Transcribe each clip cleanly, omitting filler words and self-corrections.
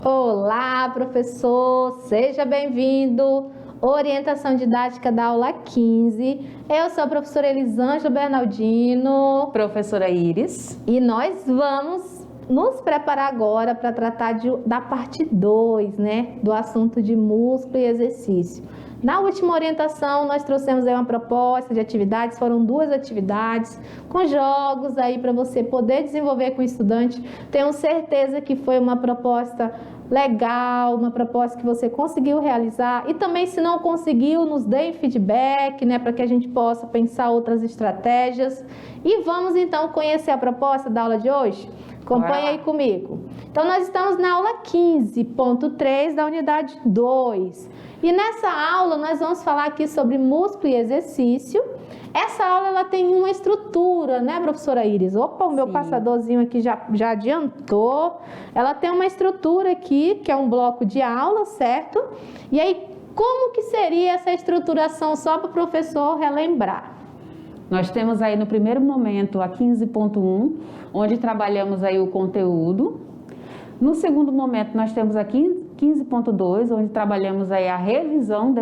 Olá, professor, seja bem-vindo. Orientação didática da aula 15. Eu sou a professora Elisângela Bernardino. Professora Iris. E nós vamos nos preparar agora para tratar da parte 2, né? Do assunto de músculo e exercício. Na última orientação, nós trouxemos aí uma proposta de atividades, foram 2 atividades, com jogos aí para você poder desenvolver com o estudante. Tenho certeza que foi uma proposta legal, uma proposta que você conseguiu realizar. E também, se não conseguiu, nos dê feedback, né, para que a gente possa pensar outras estratégias. E vamos então conhecer a proposta da aula de hoje? Acompanhe aí comigo. Então, nós estamos na aula 15.3 da unidade 2. E nessa aula nós vamos falar aqui sobre músculo e exercício. Essa aula ela tem uma estrutura, né, professora Iris? Opa, o meu passadorzinho aqui já adiantou. Ela tem uma estrutura aqui, que é um bloco de aula, certo? E aí, como que seria essa estruturação, só para o professor relembrar? Nós temos aí no primeiro momento a 15.1, onde trabalhamos aí o conteúdo. No segundo momento, nós temos a 15.2, onde trabalhamos aí a revisão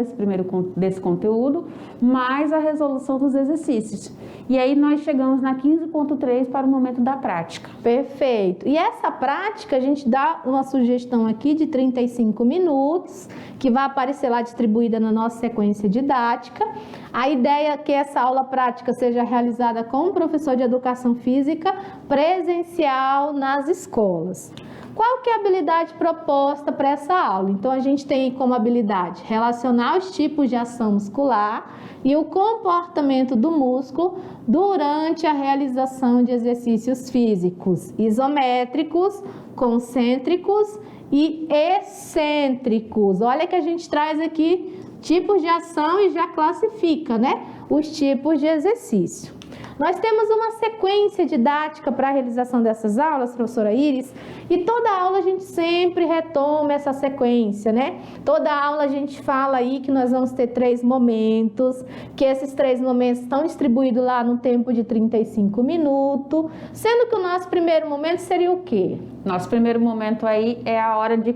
desse conteúdo, mais a resolução dos exercícios. E aí nós chegamos na 15.3 para o momento da prática. Perfeito. E essa prática, a gente dá uma sugestão aqui de 35 minutos, que vai aparecer lá distribuída na nossa sequência didática. A ideia é que essa aula prática seja realizada com um professor de educação física presencial nas escolas. Qual que é a habilidade proposta para essa aula? Então, a gente tem como habilidade relacionar os tipos de ação muscular e o comportamento do músculo durante a realização de exercícios físicos isométricos, concêntricos e excêntricos. Olha que a gente traz aqui tipos de ação e já classifica, né, os tipos de exercício. Nós temos uma sequência didática para a realização dessas aulas, professora Iris, e toda aula a gente sempre retoma essa sequência, né? Toda aula a gente fala aí que nós vamos ter 3 momentos, que esses 3 momentos estão distribuídos lá no tempo de 35 minutos, sendo que o nosso primeiro momento seria o quê? Nosso primeiro momento aí é a hora de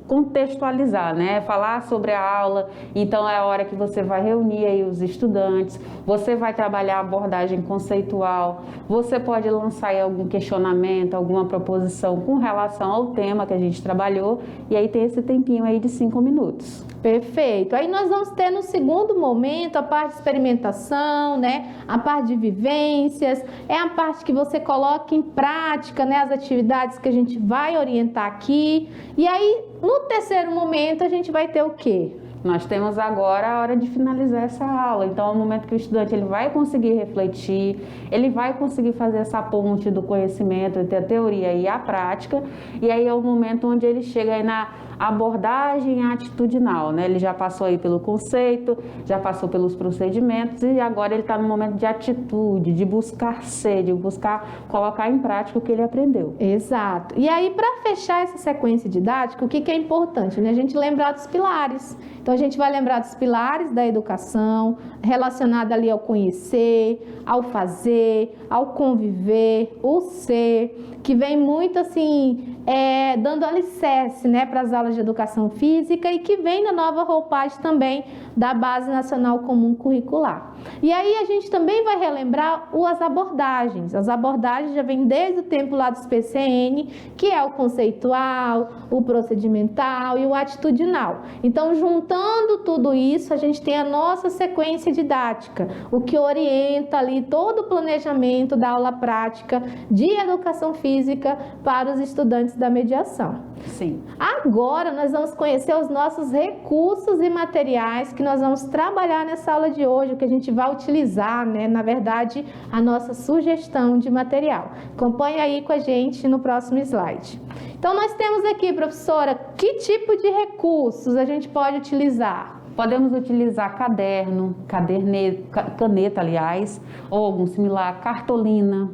contextualizar, né? Falar sobre a aula, então é a hora que você vai reunir aí os estudantes, você vai trabalhar a abordagem conceitual, você pode lançar aí algum questionamento, alguma proposição com relação ao tema que a gente trabalhou, e aí tem esse tempinho aí de 5 minutos. Perfeito. Aí nós vamos ter no segundo momento a parte de experimentação, né? A parte de vivências, é a parte que você coloca em prática, né? As atividades que a gente vai orientar aqui. E aí, no terceiro momento, a gente vai ter o quê? Nós temos agora a hora de finalizar essa aula, então é o momento que o estudante ele vai conseguir refletir, ele vai conseguir fazer essa ponte do conhecimento entre a teoria e a prática, e aí é o momento onde ele chega aí na abordagem atitudinal, né? Ele já passou aí pelo conceito, já passou pelos procedimentos e agora ele está no momento de atitude, de buscar ser, de buscar colocar em prática o que ele aprendeu. Exato. E aí, para fechar essa sequência didática, o que é importante, né? A gente lembrar dos pilares. Então, a gente vai lembrar dos pilares da educação, relacionado ali ao conhecer, ao fazer, ao conviver, o ser, que vem muito assim, dando alicerce, né, para as aulas de educação física e que vem na nova roupagem também da Base Nacional Comum Curricular. E aí a gente também vai relembrar as abordagens. As abordagens já vêm desde o tempo lá dos PCN, que é o conceitual, o procedimental e o atitudinal. Então, juntando tudo isso, a gente tem a nossa sequência didática, o que orienta ali todo o planejamento da aula prática de educação física para os estudantes da mediação. Sim. Agora nós vamos conhecer os nossos recursos e materiais que nós vamos trabalhar nessa aula de hoje, o que a gente vai utilizar, né? Na verdade, a nossa sugestão de material. Acompanhe aí com a gente no próximo slide. Então, nós temos aqui, professora, que tipo de recursos a gente pode utilizar? Podemos utilizar caderno, caneta, aliás, ou algum similar, cartolina,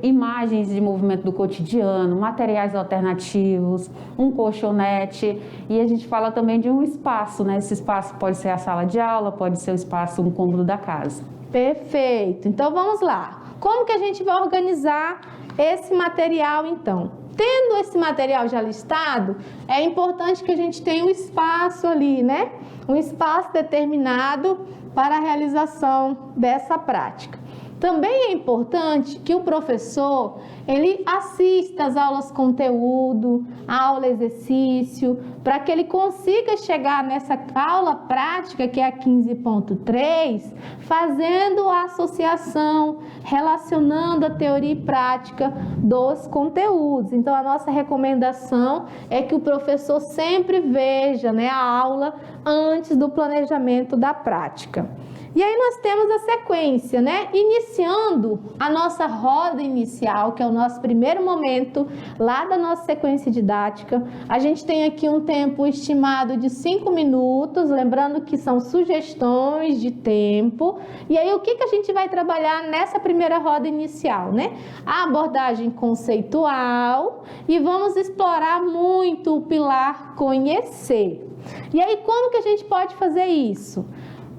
imagens de movimento do cotidiano, materiais alternativos, um colchonete, e a gente fala também de um espaço, né? Esse espaço pode ser a sala de aula, pode ser o espaço, um cômodo da casa. Perfeito. Então vamos lá. Como que a gente vai organizar esse material, então. Tendo esse material já listado, é importante que a gente tenha um espaço ali, né? Um espaço determinado para a realização dessa prática. Também é importante que o professor, ele assista às aulas conteúdo, aula exercício, para que ele consiga chegar nessa aula prática, que é a 15.3, fazendo a associação, relacionando a teoria e prática dos conteúdos. Então, a nossa recomendação é que o professor sempre veja, né, a aula antes do planejamento da prática. E aí nós temos a sequência, né? Iniciando a nossa roda inicial, que é o nosso primeiro momento lá da nossa sequência didática. A gente tem aqui um tempo estimado de 5 minutos, lembrando que são sugestões de tempo. E aí o que a gente vai trabalhar nessa primeira roda inicial, né? A abordagem conceitual e vamos explorar muito o pilar conhecer. E aí como que a gente pode fazer isso?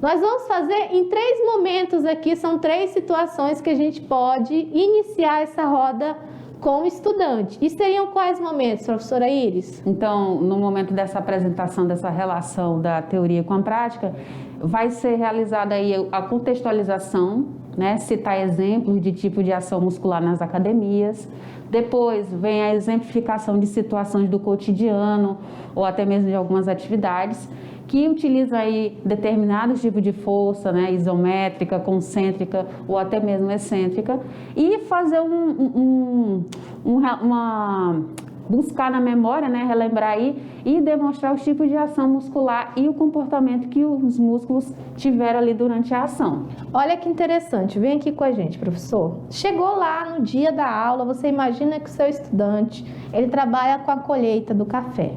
Nós vamos fazer em 3 momentos aqui, são 3 situações que a gente pode iniciar essa roda com o estudante. E seriam quais momentos, professora Iris? Então, no momento dessa apresentação, dessa relação da teoria com a prática, vai ser realizada aí a contextualização, né? Citar exemplos de tipo de ação muscular nas academias. Depois vem a exemplificação de situações do cotidiano ou até mesmo de algumas atividades que utiliza aí determinados tipos de força, né, isométrica, concêntrica ou até mesmo excêntrica, e fazer buscar na memória, né, relembrar aí e demonstrar os tipos de ação muscular e o comportamento que os músculos tiveram ali durante a ação. Olha que interessante, vem aqui com a gente, professor. Chegou lá no dia da aula, você imagina que o seu estudante, ele trabalha com a colheita do café.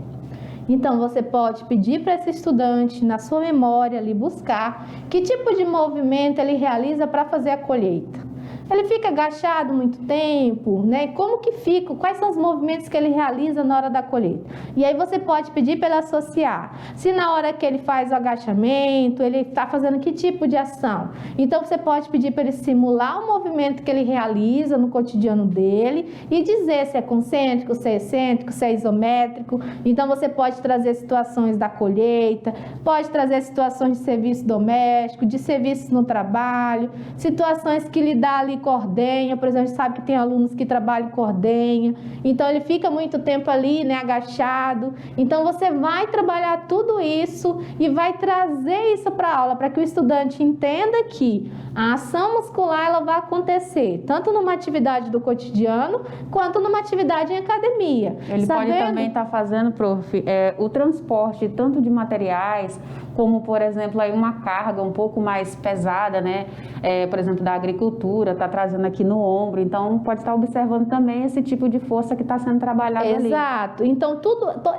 Então, você pode pedir para esse estudante, na sua memória, ali, buscar que tipo de movimento ele realiza para fazer a colheita. Ele fica agachado muito tempo, né? Como que fica? Quais são os movimentos que ele realiza na hora da colheita? E aí você pode pedir para ele associar. Se na hora que ele faz o agachamento, ele está fazendo que tipo de ação? Então você pode pedir para ele simular o movimento que ele realiza no cotidiano dele e dizer se é concêntrico, se é excêntrico, se é isométrico. Então você pode trazer situações da colheita, pode trazer situações de serviço doméstico, de serviço no trabalho, situações que lhe dá ali cordenha, por exemplo, a gente sabe que tem alunos que trabalham cordenha, então ele fica muito tempo ali, né, agachado. Então você vai trabalhar tudo isso e vai trazer isso para a aula, para que o estudante entenda que a ação muscular ela vai acontecer tanto numa atividade do cotidiano quanto numa atividade em academia. Ele pode também estar fazendo, prof, o transporte tanto de materiais como, por exemplo, aí uma carga um pouco mais pesada, né? Por exemplo, da agricultura, está trazendo aqui no ombro. Então, pode estar observando também esse tipo de força que está sendo trabalhado ali. Exato. Então,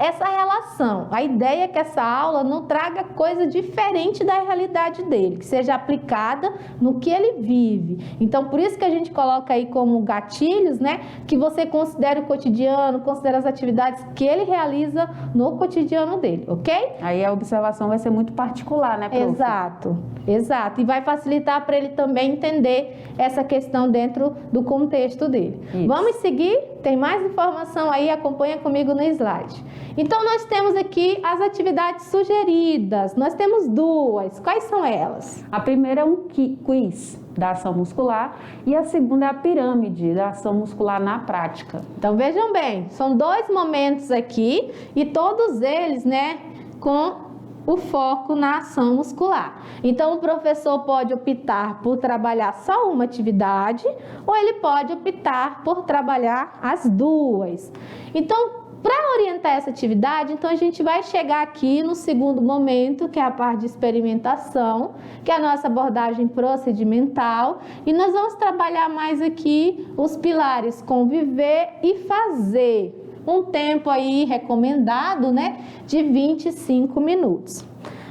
essa relação, a ideia é que essa aula não traga coisa diferente da realidade dele, que seja aplicada no que ele vive. Então, por isso que a gente coloca aí como gatilhos, né? Que você considere o cotidiano, considere as atividades que ele realiza no cotidiano dele, ok? Aí a observação vai ser muito particular, né, prof? Exato, exato. E vai facilitar para ele também entender essa questão dentro do contexto dele. Isso. Vamos seguir? Tem mais informação aí, acompanha comigo no slide. Então, nós temos aqui as atividades sugeridas. Nós temos 2. Quais são elas? A primeira é um quiz da ação muscular e a segunda é a pirâmide da ação muscular na prática. Então, vejam bem, são 2 momentos aqui e todos eles, né, com o foco na ação muscular. Então, o professor pode optar por trabalhar só uma atividade ou ele pode optar por trabalhar as 2. Então, para orientar essa atividade, então a gente vai chegar aqui no segundo momento, que é a parte de experimentação, que é a nossa abordagem procedimental, e nós vamos trabalhar mais aqui os pilares conviver e fazer. Um tempo aí recomendado, né, de 25 minutos.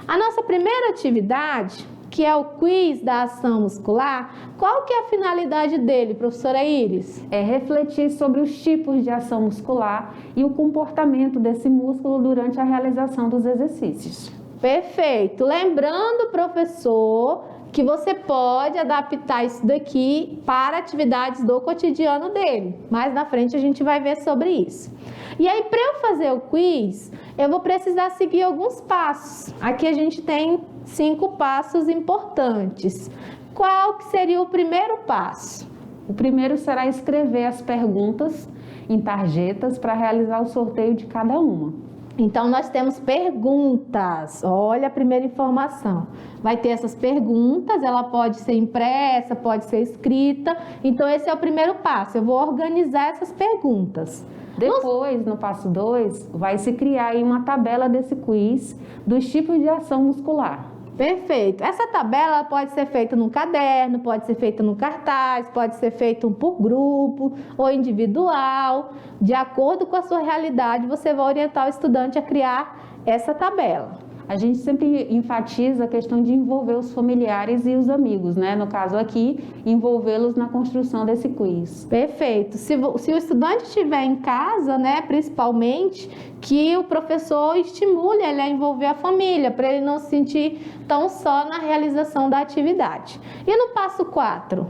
A nossa primeira atividade, que é o quiz da ação muscular, qual que é a finalidade dele, professora Iris? É refletir sobre os tipos de ação muscular e o comportamento desse músculo durante a realização dos exercícios. Perfeito. Lembrando, professor, que você pode adaptar isso daqui para atividades do cotidiano dele. Mais na frente a gente vai ver sobre isso. E aí, para eu fazer o quiz, eu vou precisar seguir alguns passos. Aqui a gente tem 5 passos importantes. Qual que seria o primeiro passo? O primeiro será escrever as perguntas em tarjetas para realizar o sorteio de cada uma. Então, nós temos perguntas. Olha a primeira informação. Vai ter essas perguntas, ela pode ser impressa, pode ser escrita. Então, esse é o primeiro passo. Eu vou organizar essas perguntas. Depois, no passo 2, vai se criar aí uma tabela desse quiz dos tipos de ação muscular. Perfeito. Essa tabela pode ser feita num caderno, pode ser feita no cartaz, pode ser feita por grupo ou individual. De acordo com a sua realidade, você vai orientar o estudante a criar essa tabela. A gente sempre enfatiza a questão de envolver os familiares e os amigos, né? No caso aqui, envolvê-los na construção desse quiz. Perfeito. Se o estudante estiver em casa, né, principalmente, que o professor estimule ele a envolver a família, para ele não se sentir tão só na realização da atividade. E no passo 4?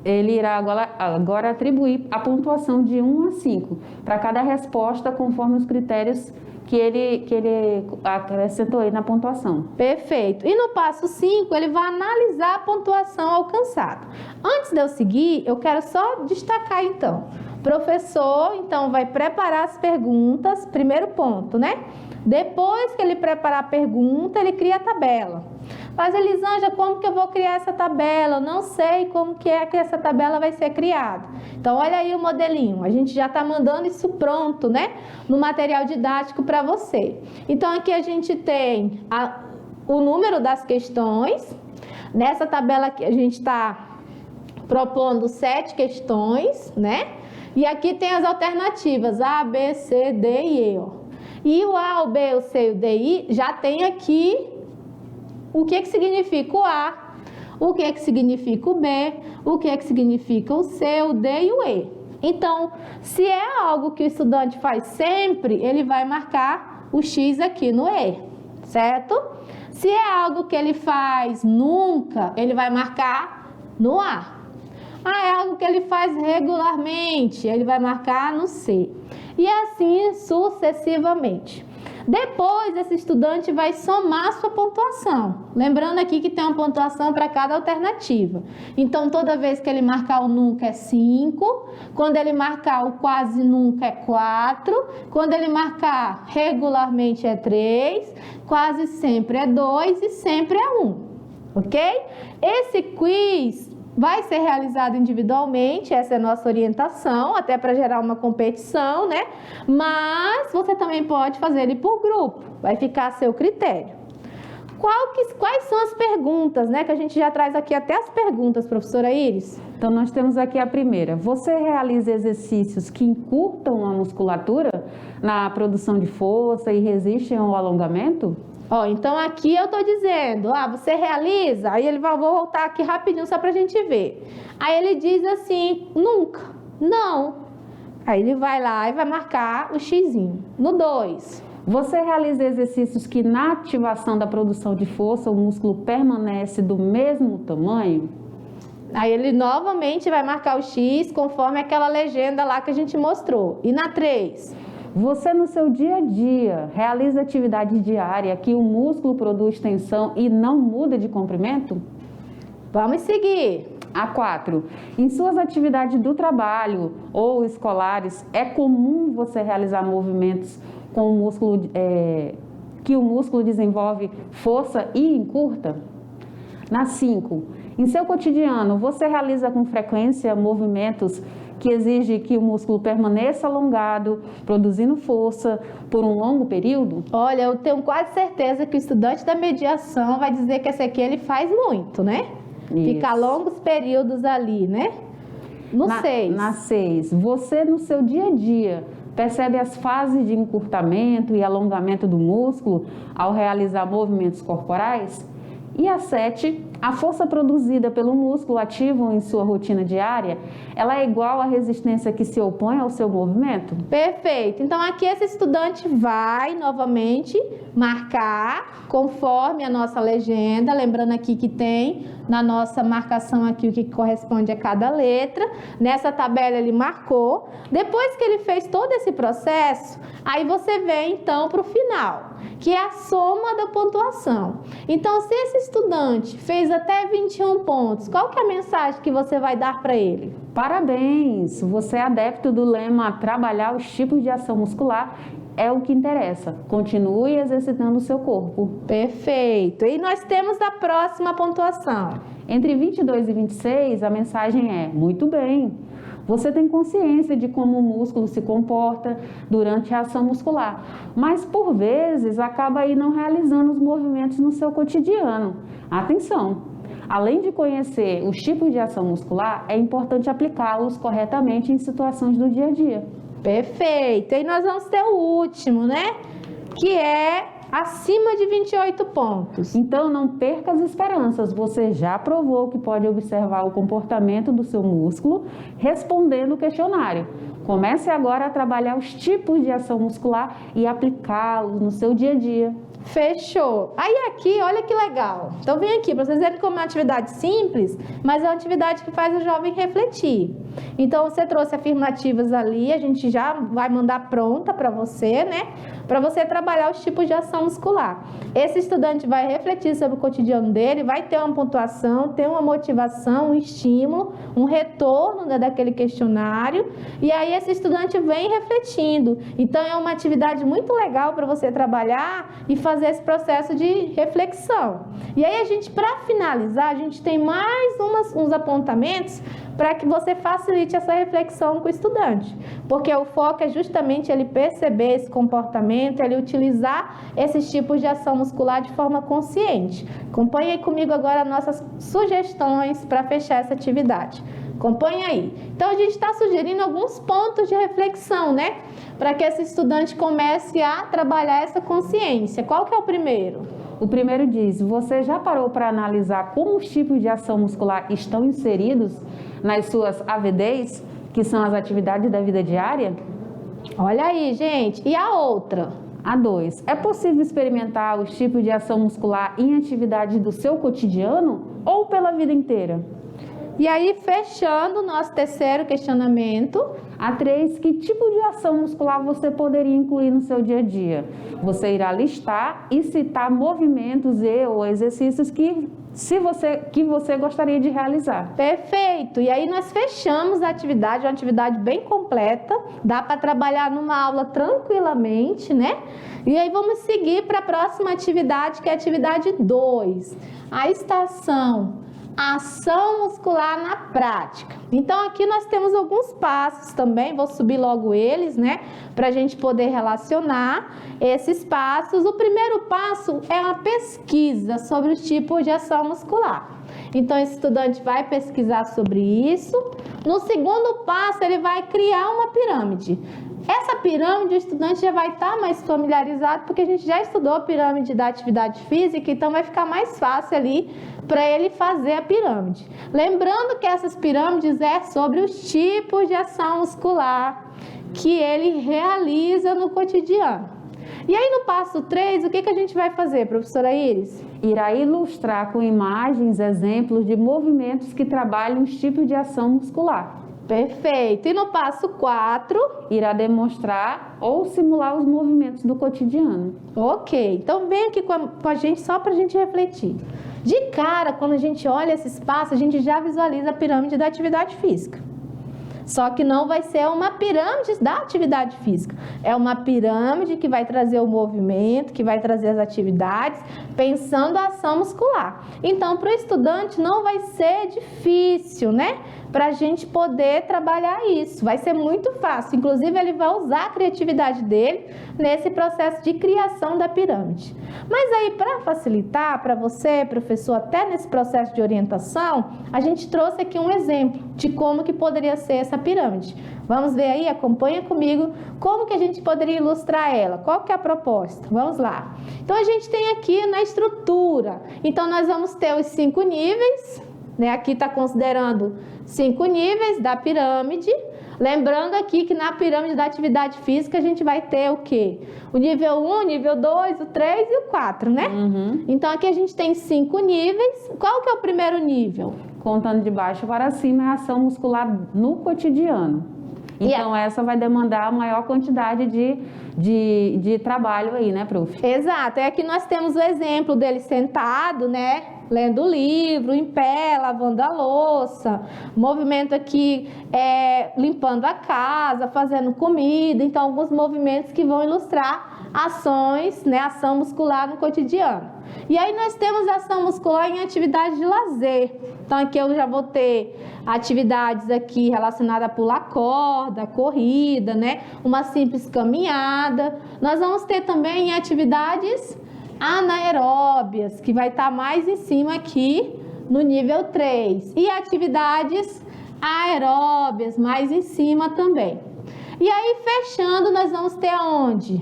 Ele irá agora atribuir a pontuação de 1 a 5 para cada resposta, conforme os critérios que ele acrescentou aí na pontuação. Perfeito. E no passo 5, ele vai analisar a pontuação alcançada. Antes de eu seguir, eu quero só destacar então. O professor, então, vai preparar as perguntas, primeiro ponto, né? Depois que ele preparar a pergunta, ele cria a tabela. Mas, Elisângela, como que eu vou criar essa tabela? Eu não sei como que é que essa tabela vai ser criada. Então, olha aí o modelinho. A gente já está mandando isso pronto, né? No material didático para você. Então, aqui a gente tem o número das questões. Nessa tabela aqui a gente está propondo 7 questões, né? E aqui tem as alternativas A, B, C, D e E. Ó. E o A, o B, o C e o D e I já tem aqui o que significa o A, o que significa o B, o que significa o C, o D e o E. Então, se é algo que o estudante faz sempre, ele vai marcar o X aqui no E, certo? Se é algo que ele faz nunca, ele vai marcar no A. É algo que ele faz regularmente, ele vai marcar no C. E assim sucessivamente. Depois, esse estudante vai somar sua pontuação. Lembrando aqui que tem uma pontuação para cada alternativa. Então, toda vez que ele marcar o nunca é 5, quando ele marcar o quase nunca é 4, quando ele marcar regularmente é 3, quase sempre é 2 e sempre é 1. Ok? Esse quiz vai ser realizado individualmente, essa é a nossa orientação, até para gerar uma competição, né? Mas você também pode fazer ele por grupo, vai ficar a seu critério. Quais são as perguntas, né? Que a gente já traz aqui até as perguntas, professora Iris. Então, nós temos aqui a primeira. Você realiza exercícios que encurtam a musculatura na produção de força e resistem ao alongamento? Então aqui eu estou dizendo, você realiza, aí ele vai, vou voltar aqui rapidinho só para a gente ver. Aí ele diz assim, nunca, não. Aí ele vai lá e vai marcar o xizinho. No 2. Você realiza exercícios que na ativação da produção de força o músculo permanece do mesmo tamanho? Aí ele novamente vai marcar o X conforme aquela legenda lá que a gente mostrou. E na 3? Você no seu dia a dia realiza atividade diária que o músculo produz tensão e não muda de comprimento? Vamos seguir. A 4. Em suas atividades do trabalho ou escolares, é comum você realizar movimentos com o músculo, que o músculo desenvolve força e encurta? Na 5. Em seu cotidiano, você realiza com frequência movimentos que exigem que o músculo permaneça alongado, produzindo força por um longo período? Olha, eu tenho quase certeza que o estudante da mediação vai dizer que esse aqui ele faz muito, né? Isso. Fica longos períodos ali, né? No 6. Na 6, você no seu dia a dia percebe as fases de encurtamento e alongamento do músculo ao realizar movimentos corporais? E a 7, a força produzida pelo músculo ativo em sua rotina diária, ela é igual à resistência que se opõe ao seu movimento? Perfeito. Então, aqui esse estudante vai novamente marcar conforme a nossa legenda, lembrando aqui que tem na nossa marcação aqui o que corresponde a cada letra. Nessa tabela ele marcou. Depois que ele fez todo esse processo, aí você vem então para o final, que é a soma da pontuação. Então, se esse estudante fez até 21 pontos, qual que é a mensagem que você vai dar para ele? Parabéns! Você é adepto do lema trabalhar os tipos de ação muscular, é o que interessa. Continue exercitando o seu corpo. Perfeito. E nós temos a próxima pontuação. Entre 22 e 26, a mensagem é: muito bem. Você tem consciência de como o músculo se comporta durante a ação muscular, mas por vezes acaba aí não realizando os movimentos no seu cotidiano. Atenção! Além de conhecer os tipos de ação muscular, é importante aplicá-los corretamente em situações do dia a dia. Perfeito. E nós vamos ter o último, né? Que é acima de 28 pontos. Então, não perca as esperanças. Você já provou que pode observar o comportamento do seu músculo respondendo o questionário. Comece agora a trabalhar os tipos de ação muscular e aplicá-los no seu dia a dia. Fechou. Aí aqui, olha que legal. Então vem aqui, para vocês verem como é uma atividade simples, mas é uma atividade que faz o jovem refletir. Então você trouxe afirmativas ali, a gente já vai mandar pronta para você, né? Para você trabalhar os tipos de ação muscular. Esse estudante vai refletir sobre o cotidiano dele, vai ter uma pontuação, ter uma motivação, um estímulo, um retorno daquele questionário, e aí esse estudante vem refletindo. Então é uma atividade muito legal para você trabalhar e fazer esse processo de reflexão. E aí a gente, para finalizar, a gente tem mais uns apontamentos para que você facilite essa reflexão com o estudante, porque o foco é justamente ele perceber esse comportamento, ele utilizar esses tipos de ação muscular de forma consciente. Acompanhe aí comigo agora nossas sugestões para fechar essa atividade. Acompanhe aí. Então, a gente está sugerindo alguns pontos de reflexão, né? Para que esse estudante comece a trabalhar essa consciência. Qual que é o primeiro? O primeiro diz: você já parou para analisar como os tipos de ação muscular estão inseridos nas suas AVDs, que são as atividades da vida diária? Olha aí, gente. E a outra? A 2. É possível experimentar os tipos de ação muscular em atividades do seu cotidiano ou pela vida inteira? E aí, fechando o nosso terceiro questionamento. A 3, que tipo de ação muscular você poderia incluir no seu dia a dia? Você irá listar e citar movimentos ou exercícios que você gostaria de realizar. Perfeito! E aí nós fechamos a atividade, uma atividade bem completa, dá para trabalhar numa aula tranquilamente, né? E aí vamos seguir para a próxima atividade, que é a atividade 2, a estação. Ação muscular na prática. Então aqui nós temos alguns passos também, vou subir logo eles, né? Para a gente poder relacionar esses passos. O primeiro passo é a pesquisa sobre os tipos de ação muscular. Então esse estudante vai pesquisar sobre isso. No segundo passo ele vai criar uma pirâmide. Essa pirâmide o estudante já vai estar mais familiarizado, porque a gente já estudou a pirâmide da atividade física, então vai ficar mais fácil ali para ele fazer a pirâmide. Lembrando que essas pirâmides é sobre os tipos de ação muscular que ele realiza no cotidiano. E aí no passo 3, o que a gente vai fazer, professora Iris? Irá ilustrar com imagens, exemplos de movimentos que trabalham os tipos de ação muscular. Perfeito. E no passo 4? Irá demonstrar ou simular os movimentos do cotidiano. Ok. Então vem aqui com a gente só para a gente refletir. De cara, quando a gente olha esses passos, a gente já visualiza a pirâmide da atividade física. Só que não vai ser uma pirâmide da atividade física. É uma pirâmide que vai trazer o movimento, que vai trazer as atividades, pensando a ação muscular. Então, para o estudante não vai ser difícil, né? Para a gente poder trabalhar isso. Vai ser muito fácil. Inclusive, ele vai usar a criatividade dele nesse processo de criação da pirâmide. Mas aí, para facilitar para você, professor, até nesse processo de orientação, a gente trouxe aqui um exemplo de como que poderia ser essa pirâmide. Vamos ver aí, acompanha comigo, como que a gente poderia ilustrar ela. Qual que é a proposta? Vamos lá. Então, a gente tem aqui na estrutura. Então, nós vamos ter os 5 níveis, né? Aqui está considerando 5 níveis da pirâmide. Lembrando aqui que na pirâmide da atividade física a gente vai ter o quê? O nível 1, o nível 2, o 3 e o 4, né? Então aqui a gente tem 5 níveis. Qual que é o primeiro nível? Contando de baixo para cima é a ação muscular no cotidiano. Então essa vai demandar a maior quantidade de trabalho aí, né, prof? Exato. Aqui nós temos o exemplo dele sentado, né? Lendo livro, em pé, lavando a louça, movimento aqui limpando a casa, fazendo comida. Então, alguns movimentos que vão ilustrar ações, né, ação muscular no cotidiano. E aí nós temos ação muscular em atividades de lazer. Então, aqui eu já vou ter atividades aqui relacionadas a pular corda, corrida, né, uma simples caminhada. Nós vamos ter também atividades anaeróbias, que vai estar mais em cima aqui no nível 3. E atividades aeróbias, mais em cima também. E aí, fechando, nós vamos ter aonde?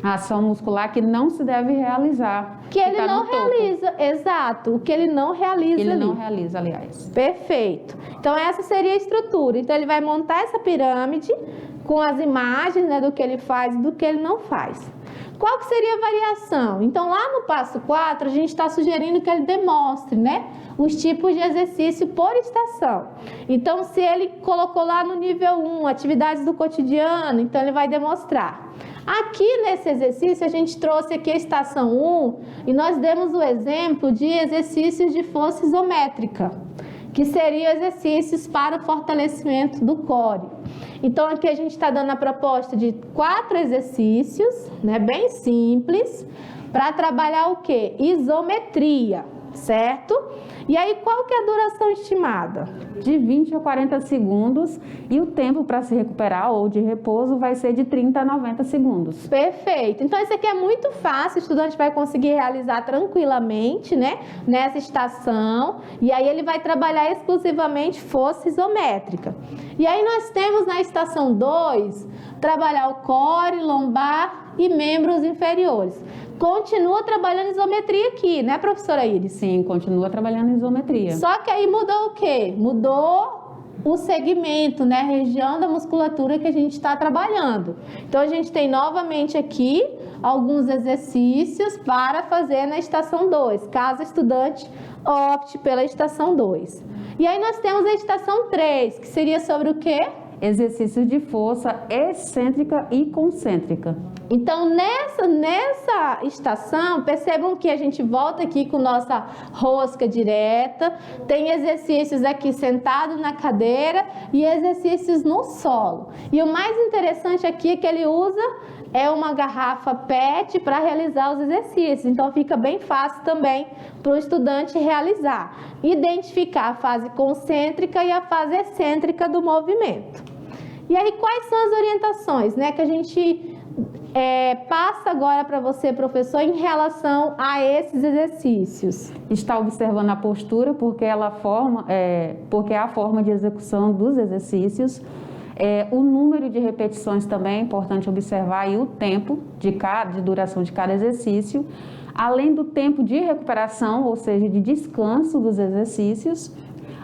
A ação muscular que não se deve realizar. Que ele não realiza, exato. O que ele não realiza Ele ali. não realiza, aliás. Perfeito. Então, essa seria a estrutura. Então, ele vai montar essa pirâmide com as imagens, né, do que ele faz e do que ele não faz. Qual que seria a variação? Então, lá no passo 4, a gente está sugerindo que ele demonstre, né, os tipos de exercício por estação. Então, se ele colocou lá no nível 1, atividades do cotidiano, então ele vai demonstrar. Aqui nesse exercício, a gente trouxe aqui a estação 1 e nós demos o exemplo de exercícios de força isométrica, que seriam exercícios para o fortalecimento do core. Então, aqui a gente está dando a proposta de 4 exercícios, né, bem simples, para trabalhar o quê? Isometria, certo? E aí, qual que é a duração estimada? De 20 a 40 segundos e o tempo para se recuperar ou de repouso vai ser de 30 a 90 segundos. Perfeito. Então, isso aqui é muito fácil, o estudante vai conseguir realizar tranquilamente, né, nessa estação. E aí, ele vai trabalhar exclusivamente força isométrica. E aí, nós temos na estação 2, trabalhar o core, lombar e membros inferiores. Continua trabalhando isometria aqui, né, professora Iris? Sim, continua trabalhando em isometria. Só que aí mudou o quê? Mudou o segmento, né, a região da musculatura que a gente está trabalhando. Então, a gente tem novamente aqui alguns exercícios para fazer na estação 2, caso o estudante opte pela estação 2. E aí nós temos a estação 3, que seria sobre o quê? Exercícios de força excêntrica e concêntrica. Então, nessa estação, percebam que a gente volta aqui com nossa rosca direta, tem exercícios aqui sentado na cadeira e exercícios no solo. E o mais interessante aqui é que ele usa uma garrafa PET para realizar os exercícios. Então, fica bem fácil também para o estudante realizar. Identificar a fase concêntrica e a fase excêntrica do movimento. E aí, quais são as orientações, né, que a gente passa agora para você, professor, em relação a esses exercícios? Está observando a postura, porque é a forma de execução dos exercícios. O número de repetições também é importante observar e o tempo de duração de cada exercício, além do tempo de recuperação, ou seja, de descanso dos exercícios,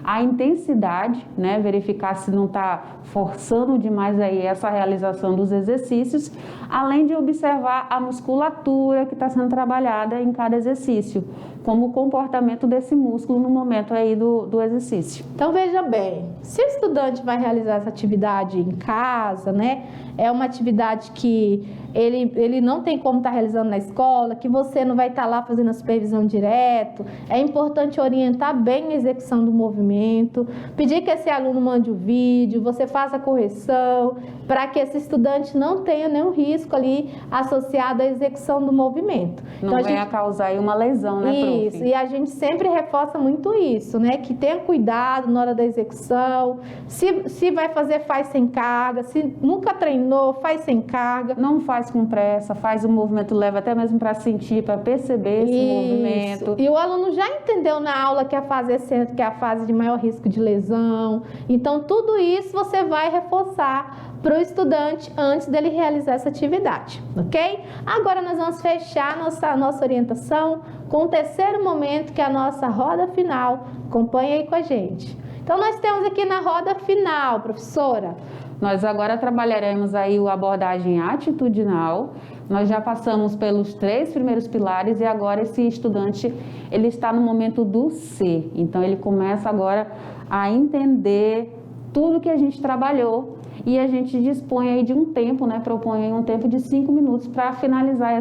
a intensidade, né, verificar se não está forçando demais aí essa realização dos exercícios, além de observar a musculatura que está sendo trabalhada em cada exercício, como o comportamento desse músculo no momento aí do exercício. Então, veja bem, se o estudante vai realizar essa atividade em casa, né, é uma atividade que ele não tem como estar realizando na escola, que você não vai estar lá fazendo a supervisão direto, é importante orientar bem a execução do movimento, pedir que esse aluno mande o vídeo, você faça a correção, para que esse estudante não tenha nenhum risco ali associado à execução do movimento. Não então, venha causar aí uma lesão, né, prof? Isso, e a gente sempre reforça muito isso, né, que tenha cuidado na hora da execução, se vai fazer, faz sem carga, se nunca treinou, faz sem carga. Não faz faz com pressa, faz o movimento, leva até mesmo para sentir, para perceber esse movimento. E o aluno já entendeu na aula que a fase excêntrica que é a fase de maior risco de lesão. Então, tudo isso você vai reforçar para o estudante antes dele realizar essa atividade, ok? Agora nós vamos fechar nossa orientação com o terceiro momento, que é a nossa roda final. Acompanhe aí com a gente. Então, nós temos aqui na roda final, professora. Nós agora trabalharemos aí a abordagem atitudinal. Nós já passamos pelos 3 primeiros pilares e agora esse estudante, ele está no momento do C. Então, ele começa agora a entender tudo que a gente trabalhou e a gente dispõe aí de um tempo, né? Propõe aí um tempo de 5 minutos para finalizar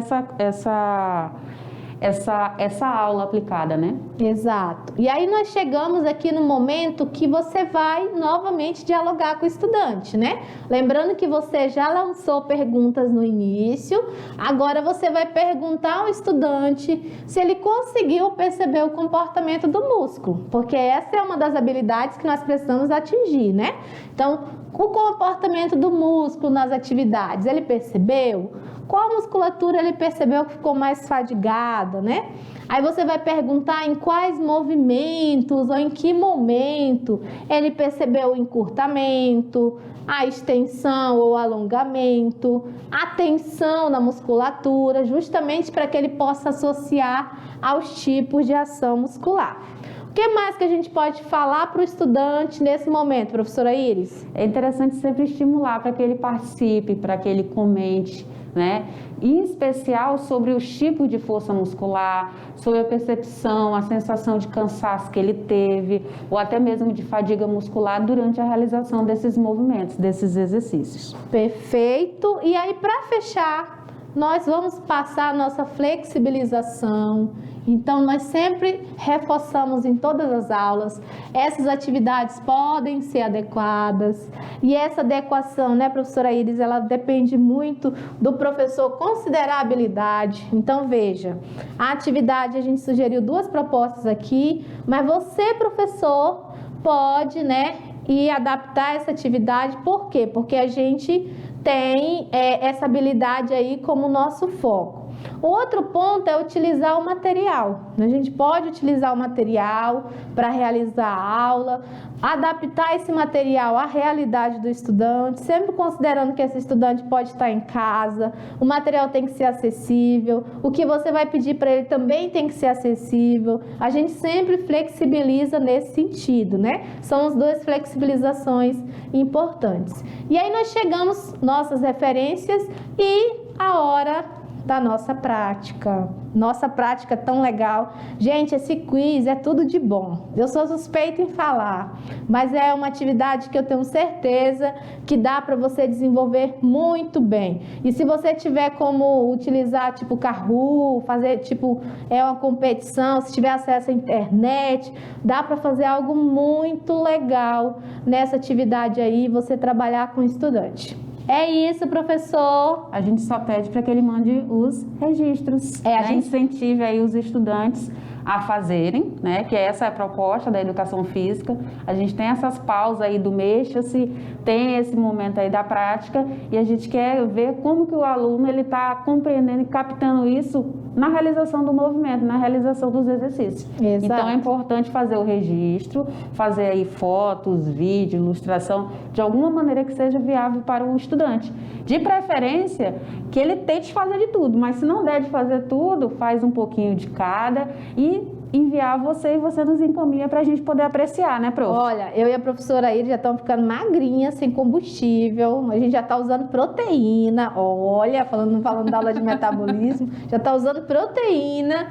essa aula aplicada, né? Exato. E aí nós chegamos aqui no momento que você vai novamente dialogar com o estudante, né? Lembrando que você já lançou perguntas no início, agora você vai perguntar ao estudante se ele conseguiu perceber o comportamento do músculo, porque essa é uma das habilidades que nós precisamos atingir, né? Então, o comportamento do músculo nas atividades, ele percebeu? Qual musculatura ele percebeu que ficou mais fadigada, né? Aí você vai perguntar em quais movimentos ou em que momento ele percebeu o encurtamento, a extensão ou alongamento, a tensão na musculatura, justamente para que ele possa associar aos tipos de ação muscular. O que mais que a gente pode falar para o estudante nesse momento, professora Iris? É interessante sempre estimular para que ele participe, para que ele comente, né? Em especial sobre os tipos de força muscular, sobre a percepção, a sensação de cansaço que ele teve, ou até mesmo de fadiga muscular durante a realização desses movimentos, desses exercícios. Perfeito! E aí, para fechar, nós vamos passar a nossa flexibilização. Então, nós sempre reforçamos em todas as aulas, essas atividades podem ser adequadas, e essa adequação, né, professora Iris, ela depende muito do professor considerar a habilidade. Então, veja, a atividade, a gente sugeriu 2 propostas aqui, mas você, professor, pode, né, ir adaptar essa atividade. Por quê? Porque a gente tem essa habilidade aí como nosso foco. O outro ponto é utilizar o material. A gente pode utilizar o material para realizar a aula, adaptar esse material à realidade do estudante, sempre considerando que esse estudante pode estar em casa, o material tem que ser acessível, o que você vai pedir para ele também tem que ser acessível. A gente sempre flexibiliza nesse sentido, né? São as 2 flexibilizações importantes. E aí nós chegamos, nossas referências e a hora da nossa prática. Nossa prática tão legal. Gente, esse quiz é tudo de bom. Eu sou suspeita em falar, mas é uma atividade que eu tenho certeza que dá para você desenvolver muito bem. E se você tiver como utilizar tipo Kahoot, fazer tipo uma competição, se tiver acesso à internet, dá para fazer algo muito legal nessa atividade aí, você trabalhar com o estudante. É isso, professor. A gente só pede para que ele mande os registros. A gente incentive aí os estudantes a fazerem, né? Que essa é a proposta da educação física. A gente tem essas pausas aí do mexa-se, tem esse momento aí da prática e a gente quer ver como que o aluno ele está compreendendo e captando isso na realização do movimento, na realização dos exercícios. Exato. Então é importante fazer o registro, fazer aí fotos, vídeo, ilustração, de alguma maneira que seja viável para o estudante. De preferência, que ele tente fazer de tudo, mas se não der de fazer tudo, faz um pouquinho de cada e enviar você e você nos encaminha para a gente poder apreciar, né, prof? Olha, eu e a professora Iris já estamos ficando magrinhas, sem combustível, a gente já está usando proteína, olha, falando da aula de metabolismo, já está usando proteína,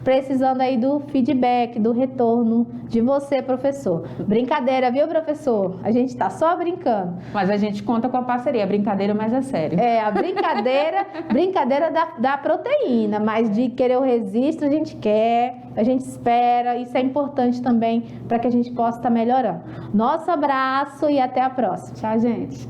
precisando aí do feedback, do retorno de você, professor. Brincadeira, viu, professor? A gente está só brincando. Mas a gente conta com a parceria, brincadeira, mas é sério. É, a brincadeira da proteína, mas de querer o registro a gente quer, a gente espera, isso é importante também para que a gente possa estar melhorando. Nosso abraço e até a próxima. Tchau, gente.